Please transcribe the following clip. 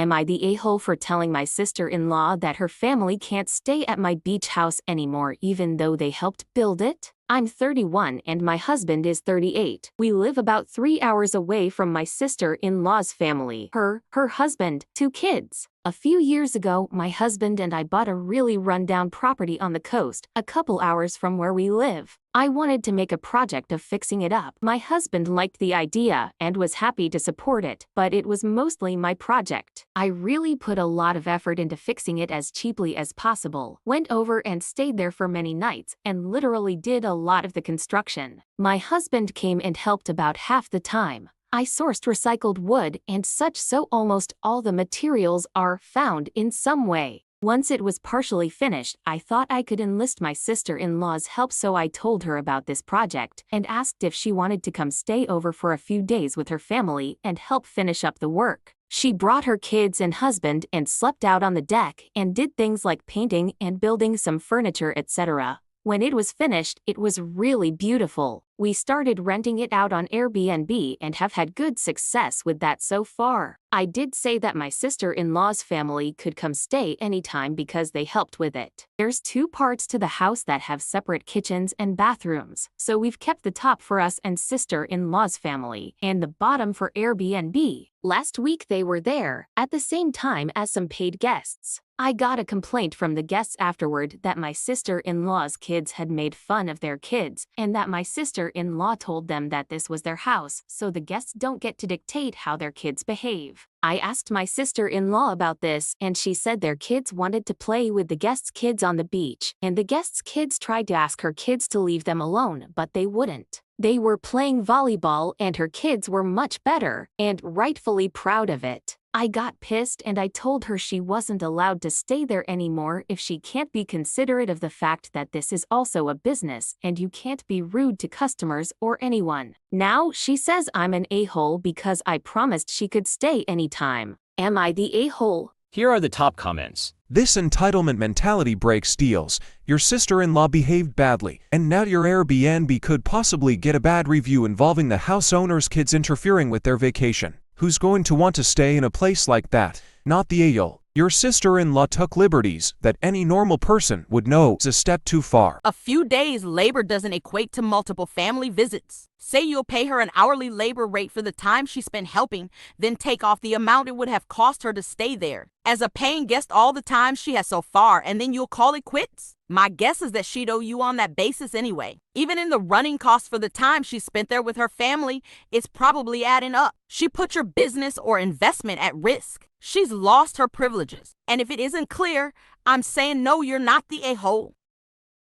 Am I the a-hole for telling my sister-in-law that her family can't stay at my beach house anymore even though they helped build it? I'm 31 and my husband is 38. We live about 3 hours away from my sister-in-law's family, her husband, 2 kids. A few years ago, my husband and I bought a really run-down property on the coast, a couple hours from where we live. I wanted to make a project of fixing it up. My husband liked the idea and was happy to support it, but it was mostly my project. I really put a lot of effort into fixing it as cheaply as possible, went over and stayed there for many nights, and literally did a lot of the construction. My husband came and helped about half the time. I sourced recycled wood and such, so almost all the materials are found in some way. Once it was partially finished, I thought I could enlist my sister-in-law's help, so I told her about this project and asked if she wanted to come stay over for a few days with her family and help finish up the work. She brought her kids and husband and slept out on the deck and did things like painting and building some furniture, etc. When it was finished, it was really beautiful. We started renting it out on Airbnb and have had good success with that so far. I did say that my sister-in-law's family could come stay anytime because they helped with it. There's 2 parts to the house that have separate kitchens and bathrooms, so we've kept the top for us and sister-in-law's family, and the bottom for Airbnb. Last week they were there, at the same time as some paid guests. I got a complaint from the guests afterward that my sister-in-law's kids had made fun of their kids, and that my sister-in-law told them that this was their house, so the guests don't get to dictate how their kids behave. I asked my sister-in-law about this, and she said their kids wanted to play with the guests' kids on the beach, and the guests' kids tried to ask her kids to leave them alone, but they wouldn't. They were playing volleyball and her kids were much better, and rightfully proud of it. I got pissed and I told her she wasn't allowed to stay there anymore if she can't be considerate of the fact that this is also a business and you can't be rude to customers or anyone. Now she says I'm an a-hole because I promised she could stay anytime. Am I the a-hole? Here are the top comments. This entitlement mentality breaks deals. Your sister-in-law behaved badly, and now your Airbnb could possibly get a bad review involving the house owner's kids interfering with their vacation. Who's going to want to stay in a place like that? Not the a-hole. Your sister-in-law took liberties that any normal person would know is a step too far. A few days labor doesn't equate to multiple family visits. Say you'll pay her an hourly labor rate for the time she spent helping, then take off the amount it would have cost her to stay there as a paying guest all the time she has so far, and then you'll call it quits? My guess is that she'd owe you on that basis anyway. Even in the running costs for the time she spent there with her family, it's probably adding up. She put your business or investment at risk. She's lost her privileges. And if it isn't clear, I'm saying no, you're not the a-hole.